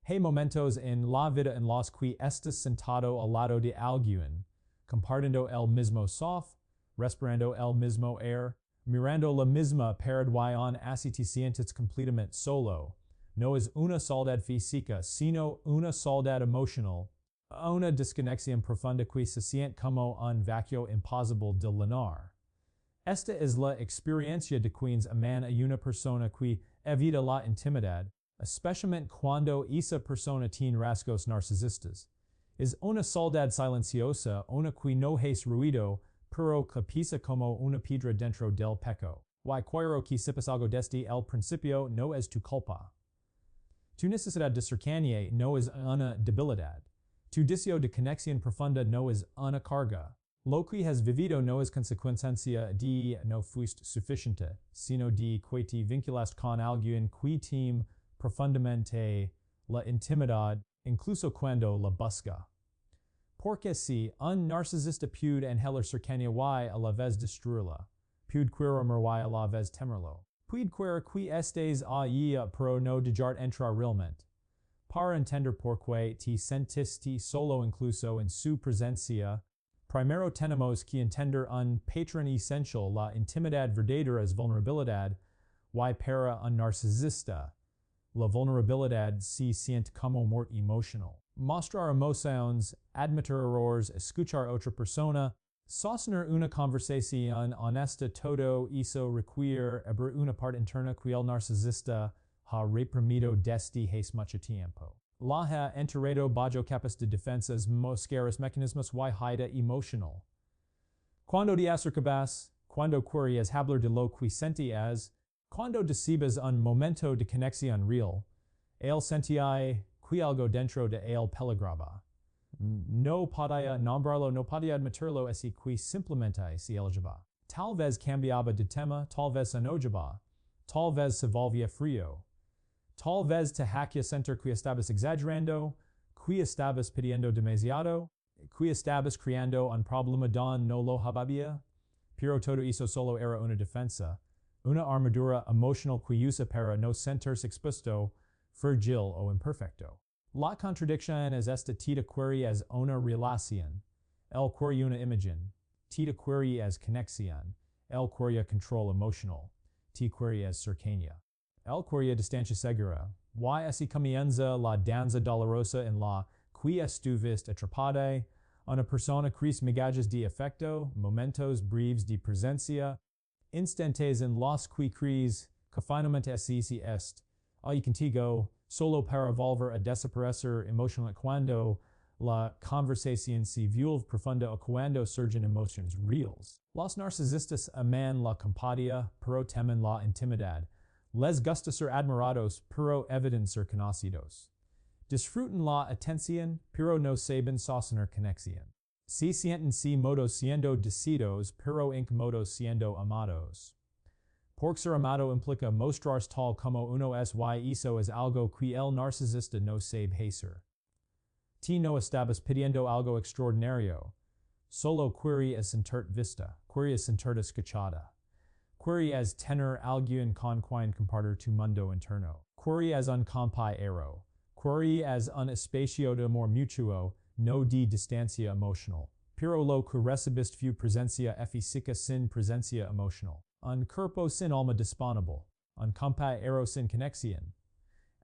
Hey momentos en la vida en los que estás sentado al lado de alguien, compartiendo el mismo soft, respirando el mismo air, mirando la misma pared y así te sientes completamente solo. No es una soledad física, sino una soledad emocional, una desconexión profunda que se siente como un vacío imposible de llenar. Esta es la experiencia de quienes aman a una persona que evita la intimidad, especialmente cuando esa persona tiene rasgos narcisistas. Es una soledad silenciosa, una que no es ruido, pero que pisa como una piedra dentro del pecho. Y quiero que sepas algo desde el principio, no es tu culpa. Tu necesidad de cercanía no es una debilidad. Tu deseo de conexión profunda no es una carga. Lo que has vivido no es consecuencia de no fuiste suficiente, sino de que te vinculaste con alguien que teme profundamente la intimidad, incluso cuando la busca. Porque si un narcisista puede anhelar cercanía y a la vez destruirla, puede querer y a la vez temerlo. Puede querer que estés allí pero no dejar entrar realmente. Para entender por qué te sentiste solo incluso en su presencia, primero tenemos que entender un patrón esencial. La intimidad verdadera es vulnerabilidad, y para un narcisista, la vulnerabilidad se siente como muerte emocional. Mostrar emociones, admitir errores, escuchar otra persona, sostener una conversación honesta, todo eso requiere abrir una parte interna que el narcisista ha reprimido desde hace mucho tiempo. La ha enterrado bajo capas de defensas mosqueras mecanismos y haida emocional. Cuando te acercas, cuando quieres hablar de lo que sentías, cuando decibas un momento de conexión real, él sentía que algo dentro de él peligraba. No podía nombrarlo, no podía admitirlo, así que simplemente se elevaba. Tal vez cambiaba de tema, tal vez se enojaba, tal vez se volvía frío. Tal vez te hacía sentir que estabas exagerando, que estabas pidiendo demasiado, que estabas creando un problema don no lo había. Pero todo eso solo era una defensa, una armadura emocional que usa para no sentirse expuesto, frágil o imperfecto. La contradicción es esta: te quería es una relación, él quería una imagen, te quería es conexión, él quería control emocional, te quería es cercanía. Él quería distancia segura, y así comienza la danza dolorosa en la que estuviste atrapada, una persona crea migajas de afecto, momentos breves de presencia, instantes en los que crees que finalmente así est, y contigo, solo para volver a desaparecer emocional cuando la conversación se vuelve profunda o cuando surgen emociones reales. Los narcisistas aman la compañía, pero temen la intimidad. Les gusta ser admirados, pero eviten ser conocidos. Disfruten la atención, pero no saben sostener conexión. Se sienten si modos siendo deseados, pero en modos siendo amados. Porque ser amado implica mostrarse tal como uno es y eso es algo que el narcisista no sabe hacer. Ti no estabas pidiendo algo extraordinario. Solo querías sentirte vista, querías sentirte escuchada. Querías tener alguien con quien compartir tu mundo interno. Querías un compañero. Querías un espacio de amor mutuo, no de distancia emocional. Pero lo que recibiste fue presencia física sin presencia emocional. Un cuerpo sin alma disponible. Un compañero sin conexión.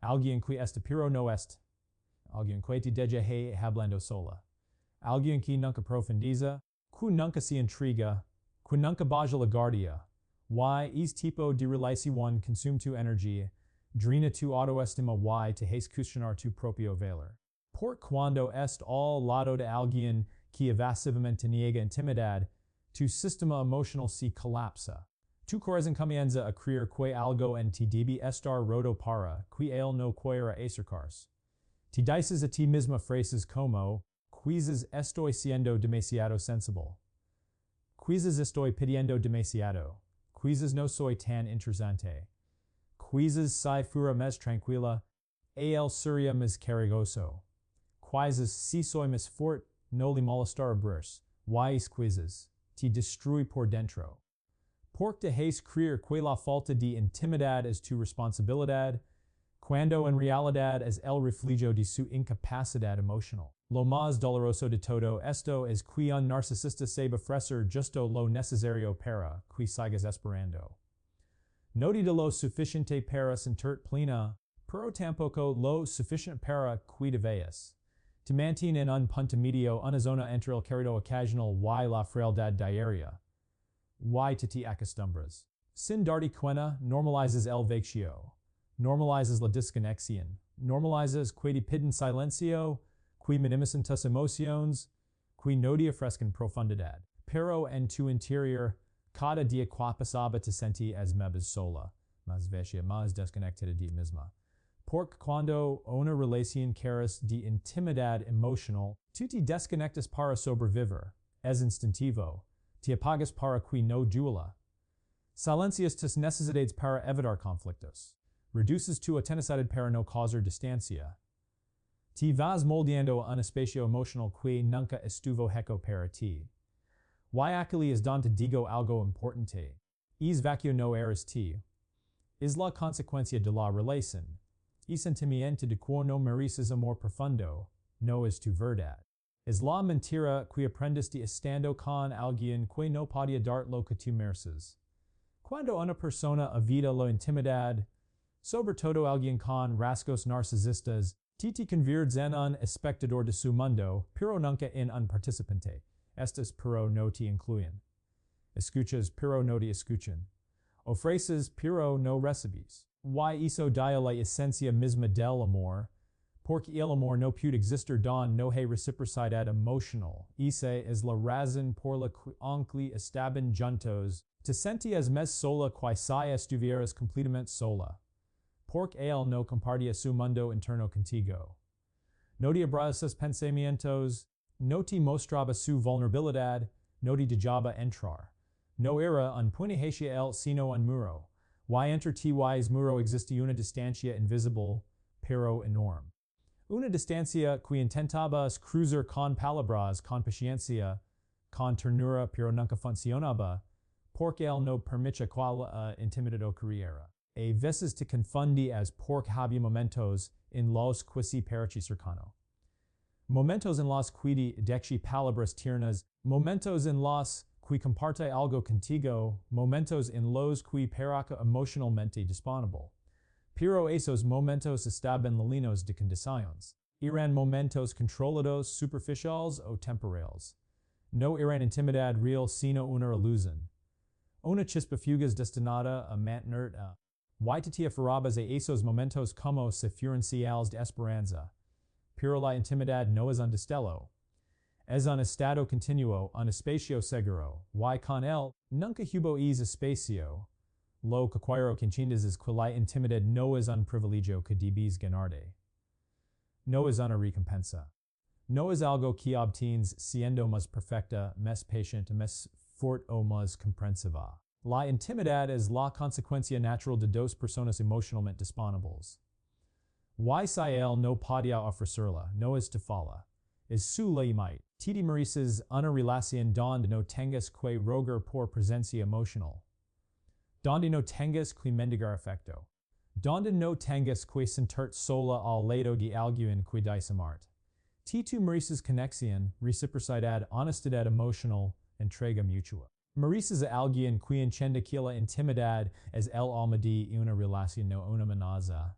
Alguien que este pero no est. Alguien que te deja hablando sola. Alguien que nunca profundiza, que nunca se intriga, que nunca baja la guardia. Es tipo de relación consume tu energía, drena tu autoestima y te hace cuestionar tu propio valor. Por cuando est al lado de alguien que evasivamente niega intimidad, tu sistema emocional se colapsa. Tu corazón comienza a creer que algo en ti debe estar roto para que él no quiera acercarse. Te dices a ti misma frases como, quizás estoy siendo demasiado sensible. Quizás estoy pidiendo demasiado. Quizás no soy tan interesante. Quizás si fuera más tranquila, él sería más carigoso. Quizás si soy más fuerte, no le molestará abrirse. Quizás te destruye por dentro. Porque te hace creer que la falta de intimidad es tu responsabilidad, Cuando en realidad es el reflejo de su incapacidad emocional. Lo más doloroso de todo esto es que un narcisista sabe ofrecer justo lo necesario para que sigas esperando. No de lo suficiente para sentirte plena, pero tampoco lo suficiente para que te veas. Te mantiene en un punto medio, una zona entre el querido ocasional y la frialdad diaria. Y te acostumbras. Sin darte cuenta, normalizes el vacío. Normalizes la desconexión. Normalizes que te piden silencio, que minimizan tus emociones, que no te ofrezcan profundidad. Pero en tu interior, cada día que pasaba te sentí as más sola, más vacía, más desconectada de ti misma. Porque cuando una relación cares de intimidad emocional, tú te desconectas para sobrevivir, es instintivo, te apagas para que no duela. Silencias tus necesidades para evitar conflictos. Reduces tu intensidad para no causar distancia. Te vas moldeando un espacio emocional que nunca estuvo hecho para ti. Y aquí es donde digo algo importante. Es vacío no eres ti. Es la consecuencia de la relación. Y sentimiento de que no mereces amor profundo, no es tu verdad. Es la mentira que aprendiste estando con alguien que no podía dar lo que tú mereces. Cuando una persona evita la intimidad, sobre todo alguien con rasgos narcisistas, te conviertes en un espectador de su mundo, pero nunca en un participante. Estas pero no te incluyen. Escuchas pero no te escuchan. Ofreces pero no recibes. Y eso da la esencia misma del amor, porque el amor no puede existir don no hay reciprocidad emocional. Esa es la razón por la que aunque estaban juntos, te sentías más sola que si estuvieras completamente sola. Porque él no compartía su mundo interno contigo. No te abrazaba sus pensamientos, no te mostraba su vulnerabilidad, no te dejaba entrar. No era un puente hacia él sino un muro. Y entre ti y es muro existe una distancia invisible, pero enorme. Una distancia que intentabas cruzar con palabras, con paciencia, con ternura, pero nunca funcionaba, porque él no permite cual intimidad ocurriera. A veces te confundí as porque había momentos en los que se parecía cercano. Momentos en los que dechi palabras tiernas, momentos en los que comparte algo contigo, momentos en los que parezca emocionalmente disponible. Pero esos momentos estaban llenos de condiciones. Eran momentos controlados, superficiales o temporales. No eran intimidad real sino una ilusión. Una chispa fugaz destinada a mantener y te aferrabas a esos momentos como si fueran señales de esperanza. Pero la intimidad no es un destello. Es un estado continuo, un espacio seguro, y con él, nunca hubo ese espacio. Lo que quiero que entiendas es que la intimidad no es un privilegio que debes ganarte. No es una recompensa. No es algo que obtienes siendo más perfecta, más paciente, más fuerte o más comprensiva. La intimidad es la consecuencia natural de dos personas emocionalmente disponibles. Y si él no podía ofrecerla, no es tefala. Es su límite. Te mereces una relación donde no tengas que rogar por presencia emocional. Donde no tengas que mendigar afecto. Donde no tengas que sentirte sola al lado de alguien que dice amarte. Tú mereces conexión, reciprocidad, honestidad emocional, entrega mutua. Mereces a alguien que entienda que la intimidad es el alma de una relación no una amenaza.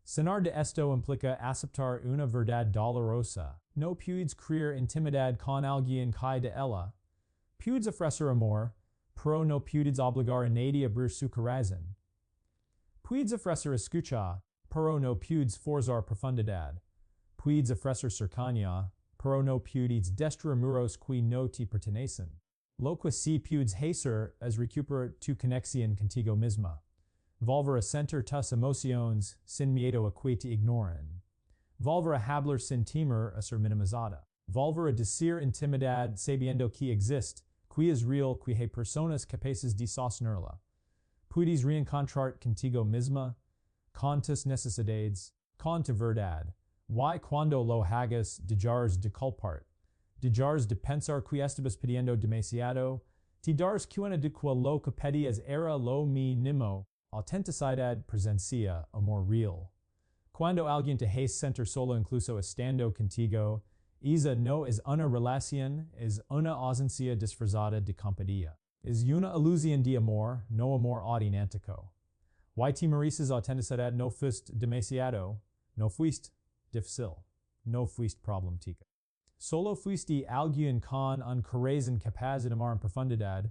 Sanar de esto implica aceptar una verdad dolorosa. No puedes crear intimidad con alguien que de ella. Puedes ofrecer amor, pero no puedes obligar a nadie a abrir su corazón. Puedes ofrecer escucha, pero no puedes forzar profundidad. Puedes ofrecer cercanía, pero no puedes destruir muros que no te pertenecen. Lo que sí puedes hacer es recuperar tu conexión contigo misma. Volver a sentir tus emociones sin miedo a que te ignoren. Volver a hablar sin temer a ser minimizada. Volver a decir intimidad sabiendo que existe, que es real, que hay personas capaces de sostenerla. Puedes reencontrarte contigo misma, con tus necesidades, con tu verdad. Y cuando lo hagas, dejarás de culparte. Dejarás de pensar que estabas pidiendo demasiado. Te darás cuenta de que lo que pedías era lo mínimo. Autenticidad, presencia, amor real. Cuando alguien te hace sentir solo incluso estando contigo, esa no es una relación, es una ausencia disfrazada de compañía. Es una ilusión de amor, no amor auténtico. Y te mereces autenticidad, no fuiste demasiado, no fuiste difícil, no fuiste problemática. Solo fuiste alguien con un corazón capaz de amar en profundidad,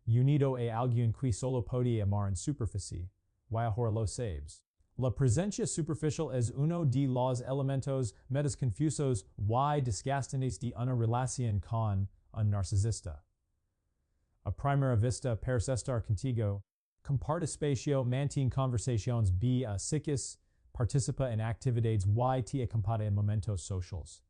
unido a alguien que solo podía amar en superficie. Y ahora lo sabes. La presencia superficial es uno de los elementos más confusos y desgastantes de una relación con un narcisista. A primera vista, pares estar contigo, comparte espacio, mantén conversaciones psíquicas, participa en actividades y te acompaña en momentos sociales.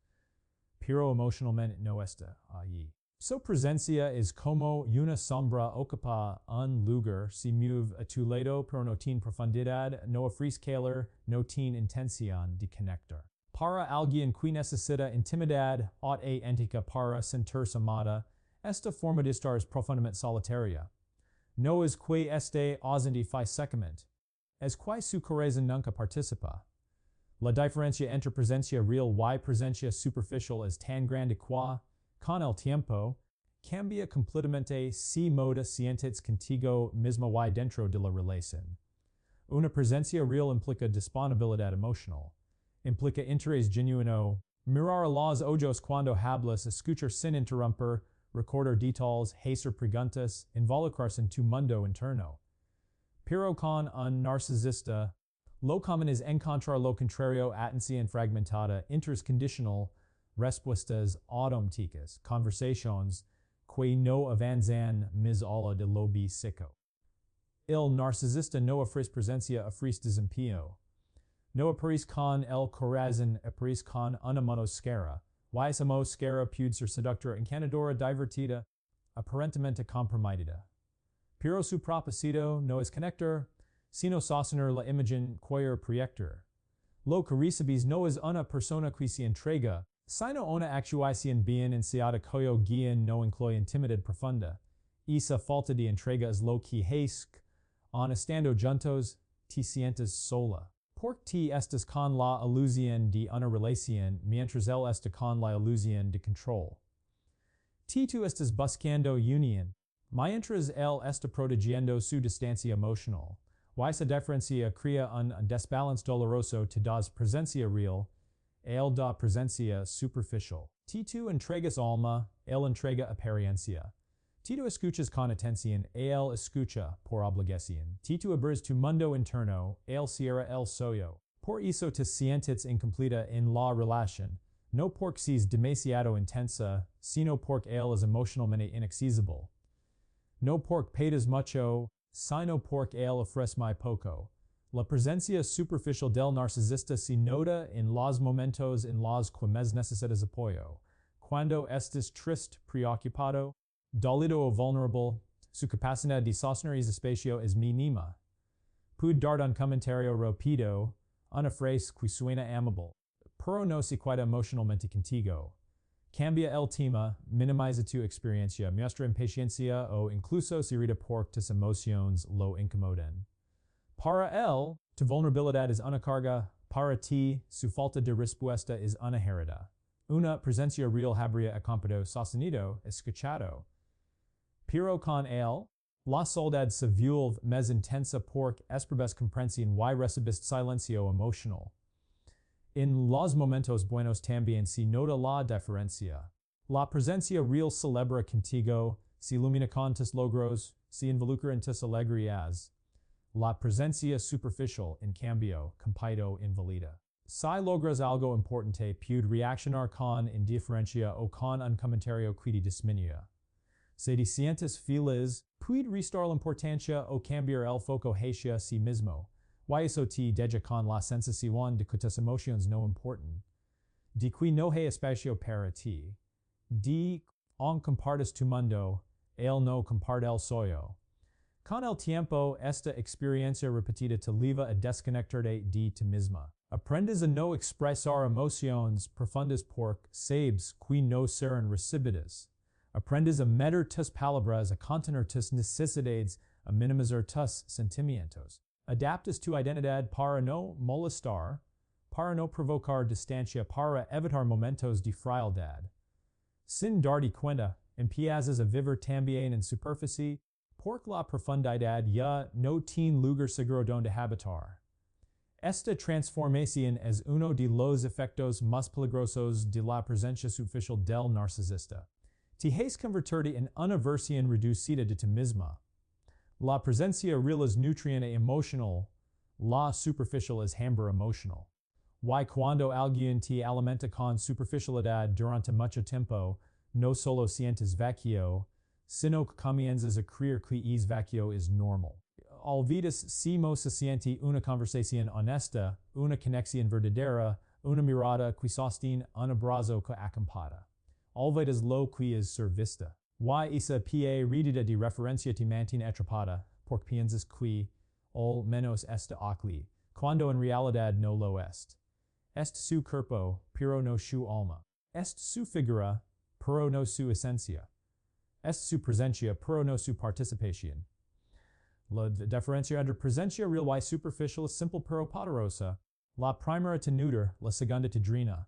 Pero emocionalmente no está allí. Su presencia es como una sombra ocupa un lugar, se mueve a tu lado pero no tiene profundidad, no ofrece calor, no tiene intención de conectar. Para alguien que necesita intimidad auténtica para sentirse amada, esta forma de estar es profundamente solitaria. No es que este ausente físicamente, es que su corazón nunca participa. La diferencia entre presencia real y presencia superficial es tan grande que, con el tiempo, cambia completamente si moda sientes contigo mismo y dentro de la relación. Una presencia real implica disponibilidad emocional, implica interés genuino, mirar a los ojos cuando hablas, escuchar sin interrumpir, recordar detalles, hacer preguntas, involucrarse en tu mundo interno. Pero con un narcisista, lo común es encontrar lo contrario, atención fragmentada, intercondicional, respuestas automáticas, conversaciones que no avanzan más allá de lo básico. El narcisista no ofrece presencia, ofrece desempeño. No aparece con el corazón, aparece con una máscara. Y esa máscara puede ser seductora, encantadora, divertida, aparentemente comprometida. Pero su propósito no es conectar, sino sostener la imagen que proyectar. Lo que recibes no es una persona que se entrega, sino una actuación bien ensayada cuyo guion no incluye intimidad profunda. Esa falta de entrega es lo que hace, estando juntos, te sientes sola. Porque te estás con la ilusión de una relación, mientras él está con la ilusión de control. Tú estás buscando unión, mientras él está protegiendo su distancia emocional. Y esa diferencia crea un desbalance doloroso. Te das presencia real, él da presencia superficial. Tú entregas alma, él entrega apariencia. Tú escuchas con atención, él escucha por obligación. Tú abres tu mundo interno, él cierra el suyo. Por eso te sientes incompleta en la relación, no porque seas demasiado intensa, sino porque él es emocionalmente inaccesible. No porque pedes mucho, sino porque él ofrece muy poco. La presencia superficial del narcisista se nota en los momentos en los que más necesitas apoyo. Cuando estés triste, preocupado, dolido o vulnerable, su capacidad de sostener ese espacio es mínima. Puede dar un comentario rápido, una frase que suena amable, pero no se queda emocionalmente contigo. Cambia el tema, minimiza tu experiencia, muestra impaciencia o incluso se irrita porque tus emociones lo incomodan. Para él, tu vulnerabilidad es una carga, para ti, su falta de respuesta es una herida. Una presencia real habría acompañado, sostenido, escuchado. Pero con él, la soledad se vuelve más intensa porque esperas comprensión y recibes silencio emocional. En los momentos buenos también se nota la diferencia. La presencia real celebra contigo, se ilumina con tus logros, se involucra en tus alegrías. La presencia superficial, en cambio, compito invalida. Si logras algo importante, puede reaccionar con indiferencia o con un comentario que te disminuya. Si te sientes feliz, puede restar la importancia o cambiar el foco hacia sí mismo. Y eso te deja con la sensación de que tus emociones no importan. De que no hay espacio para ti. De aunque compartes tu mundo, él no comparte el suyo. Con el tiempo, esta experiencia repetida te lleva a desconectarte de ti misma. Aprendes a no expresar emociones profundas porque sabes que no serán recibidas. Aprendes a medir tus palabras, a contener tus necesidades, a minimizar tus sentimientos. Adaptas tu identidad para no molestar, para no provocar distancia para evitar momentos de frialdad. Sin dardi cuenta, empiezas a vivir también en superficie, por la profundidad ya no tiene lugar seguro donde habitar. Esta transformación es uno de los efectos más peligrosos de la presencia superficial del narcisista. Te has convertirte en una versión reducida de ti misma. La presencia real es nutrient e emotional, la superficial es hambre emotional. Y cuando alguien te alimenta con superficialidad durante mucho tiempo, no solo sientes vacío, sino que comienzas a creer que es vacío es normal. Olvidas si se siente una conversación honesta, una conexión verdadera, una mirada que sostiene un abrazo que acampada. Olvidas lo que es ser vista. Y esa pa redida de referencia te mantiene atrapada, porque piensas que, al menos esta acli, cuando en realidad no lo est. Est su cuerpo, pero no su alma. Est su figura, pero no su esencia. Est su presencia, pero no su participación. La diferencia entre presencia real y superficial es simple pero poderosa. La primera te nutre, la segunda te drena.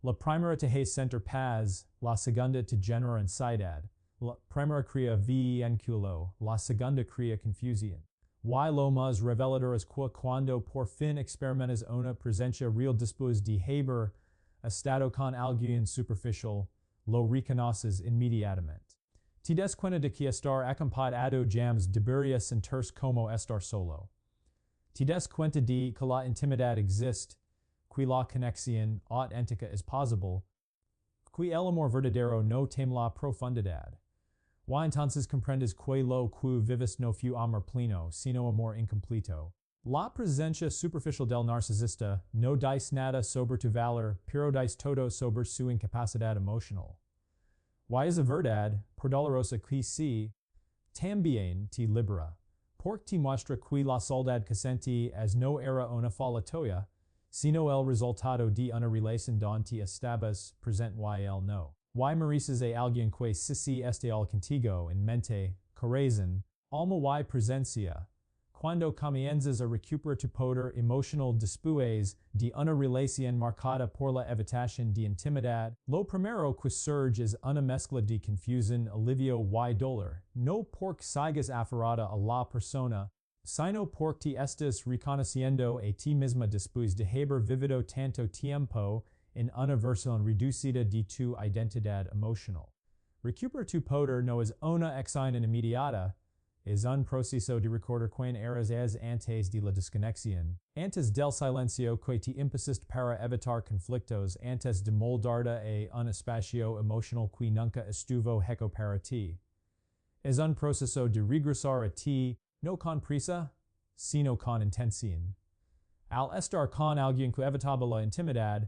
La primera te hace sentir paz, la segunda te genera ansiedad. La primera crea vínculo, la segunda crea confusión. Y lo más revelador es que cuando por fin experimentas una presencia real después de haber estado con alguien superficial, lo reconoces inmediatamente. Te des cuenta de que estar acompañado jams debería sentirse como estar solo. Te des cuenta de que la intimidad existe, que la conexión auténtica es posible, que el amor verdadero no teme la profundidad. Y entonces comprendes que lo que vives no fue amor pleno, sino amor incompleto. La presencia superficial del narcisista no dice nada sobre tu valor, pero dice todo sobre su incapacidad emocional. Y es verdad, por dolorosa que sí, también te libera, porque te muestra que la soledad que sentí no era una falla tuya, sino el resultado de una relación donde estabas presente y él no. Y mereces a alguien que sí esté al contigo en mente, corazón, alma y presencia. Cuando comienzas a recuperar tu poder emocional después de una relación marcada por la evitación de intimidad, lo primero que surge es una mezcla de confusión, alivio y dolor, no porque sigas aferrada a la persona, sino porque te estás reconociendo a ti misma después de haber vivido tanto tiempo en una versión reducida de tu identidad emocional. Recuperar tu poder no es una acción inmediata, es un proceso de recordar quién eras antes de la desconexión, antes del silencio que te impusiste para evitar conflictos, antes de moldarte a un espacio emocional que nunca estuvo hecho para ti. Es un proceso de regresar a ti, no con prisa, sino con intención. Al estar con alguien que evitaba la intimidad,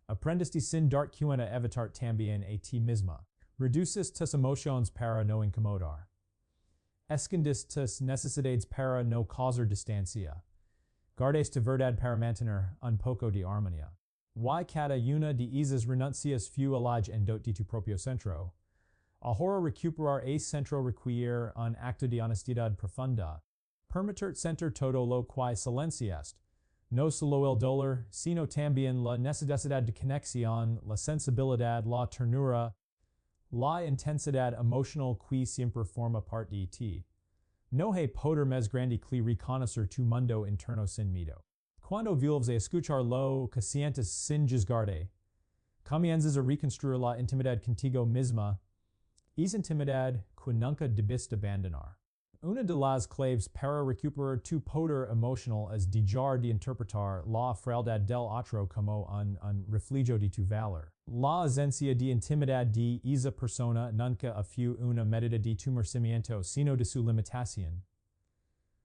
aprendiste sin dar cuenta evitar también a ti misma. Reduces tus emociones para no incomodar. Escondes tus necesidades para no causar distancia. Guardes tu verdad para mantener un poco de armonía. Y cada una de esas renuncias fue alaj en dot de tu propio centro. Ahora recuperar a centro requiere un acto de honestidad profunda. Permitir sentir todo lo que silenciaste. No solo el dolor, sino también la necesidad de conexión, la sensibilidad, la ternura, la intensidad emocional que siempre forma parte de ti. No hay poder más grande que reconocer tu mundo interno sin miedo. Cuando vuelves a escuchar lo que sientes sin juzgarte, comienzas a reconstruir la intimidad contigo misma, es intimidad que nunca debiste abandonar. Una de las claves para recuperar tu poder emocional es dejar de interpretar la frialdad del otro como un reflejo de tu valor. La ausencia de intimidad de esa persona nunca fue una medida de tu merecimiento, sino de su limitación.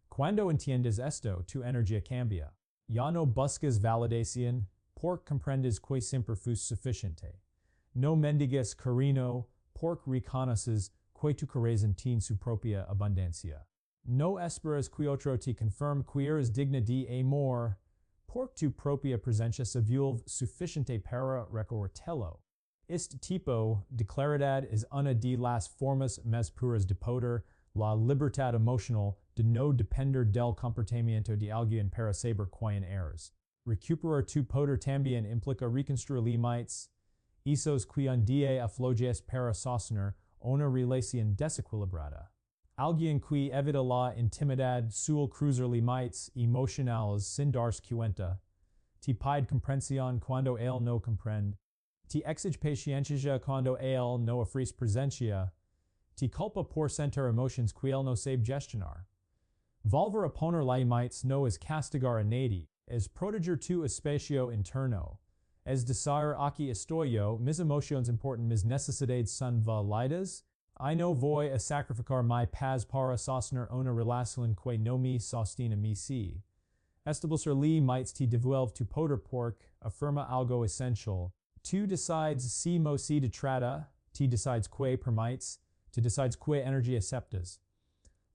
Cuando entiendes esto, tu energía cambia. Ya no buscas validación, porque comprendes que siempre fuiste suficiente. No mendigas cariño, porque reconoces que tu corazón tiene su propia abundancia. No esperas que otro te confirme que eres digna de amor, porque tu propia presencia se vuelve suficiente para recordarlo. Este tipo de claridad es una de las formas más puras de poder, la libertad emocional de no depender del comportamiento de alguien para saber quién eres. Recuperar tu poder también implica reconstruir limites, esos que un día aflojes para sostener una relación desequilibrada. Alguien que evita la intimidad suele cruzar limites emocionales sin darse cuenta. Te pide comprensión cuando él no comprende. Te exige paciencia cuando él no ofrece presencia. Te culpa por sentir emotions que él no sabe gestionar. Volver a poner limites no es castigar a nadie, es proteger tu espacio interno. Es decir, aquí estoy yo, mis emociones importan, mis necesidades son válidas. I no voy a sacrificar mi paz para sostener una relación que no me sostiene a mí sí. Establecer limites te devuelve tu poder porque afirma algo essential. Tu decides si mo si de trata, te decides que permites, te decides que energy aceptas.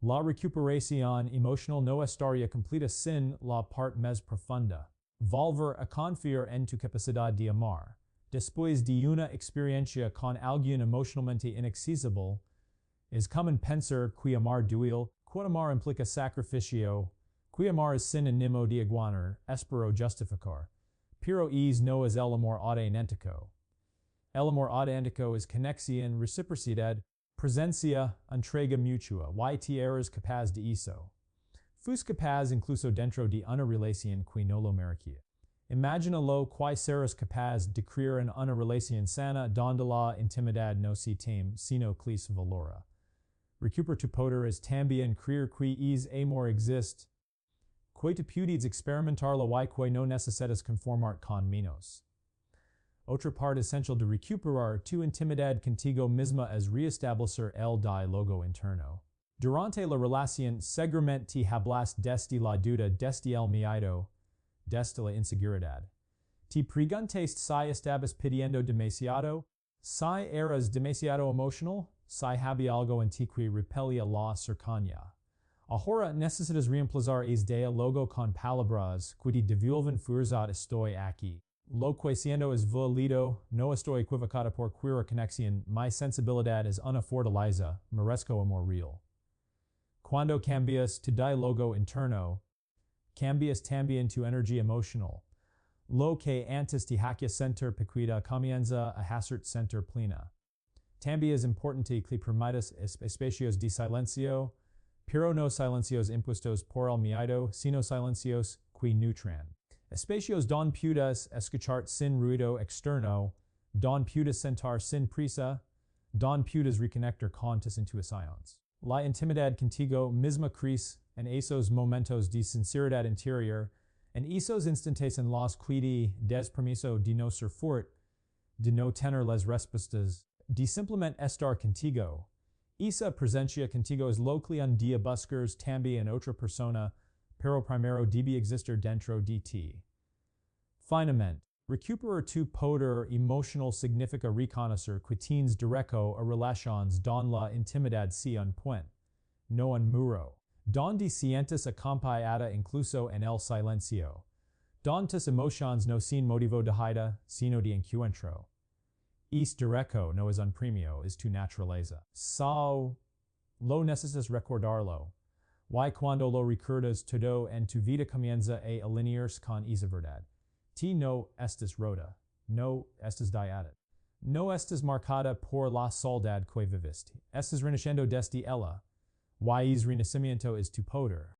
La recuperación emocional no estaría completa sin la parte más profunda. Volver a confiar en tu capacidad de amar. Después de una experiencia con alguien emocionalmente inaccesible, es común pensar que amar duele, que amar implica sacrificio, que amar es sinónimo de aguantar, espero justificar. Pero es no es el amor auténtico. El amor auténtico es conexión, reciprocidad, presencia, entrega mutua, y te eres capaz de eso. Fus capaz incluso dentro de una relación que no lo merecía. Imagínalo que serás capaz de crear en una relación sana donde la intimidad no se teme, sino que se valora. Recuperar tu poder es también creer que es amor existe. Que te puedes experimentarlo y que no necesitas conformar con menos. Otra parte esencial de recuperar tu intimidad contigo misma es reestablecer el diálogo interno. Durante la relación, seguramente te hablas desde la duda, desde el miedo, desde la inseguridad. Te preguntes si estabas pidiendo demasiado, si eras demasiado emocional, si había algo en ti que repelia la cercanía. Ahora necesitas reemplazar ese diálogo con palabras que te devuelven fuerza. Estoy aquí. Lo que siendo es válido, no estoy equivocada por querer conexión, mi sensibilidad es una fortaleza, merezco amor real. Cuando cambias tu diálogo interno, cambias también tu energía emocional. Lo que antes te hacía sentir pequeña comienza a hacerte sentir plena. También es importante que permitas espacios de silencio, pero no silencios impuestos por el miedo, sino silencios que nutran. Espacios don puedas escuchar sin ruido externo, don puedas sentar sin prisa, don puedas reconectar con tus intuiciones. La intimidad contigo misma crece en esos momentos de sinceridad interior, en esos instantes en los que des permiso de no ser fuerte, de no tener las respuestas, de simplemente estar contigo. Esa presencia contigo es lo que un día buscas también en otra persona, pero primero debe existir dentro de ti. Finalmente, recuperar tu poder emocional significa reconocer que tienes derecho a relaciones don la intimidad sea un puente, no un muro. Donde sientes acompañada incluso en el silencio. Donde tus emociones no sin motivo de huida, sino de encuentro. Es derecho no es un premio, es tu naturaleza. So, lo necesitas recordarlo. Y cuando lo recuerdas todo en tu vida comienza a alinearse con esa verdad. Ti no estés rota, no estés dañada. No estés marcada por la soledad que viviste. Estés renaciendo desde ella. Y es renacimiento es tu poder.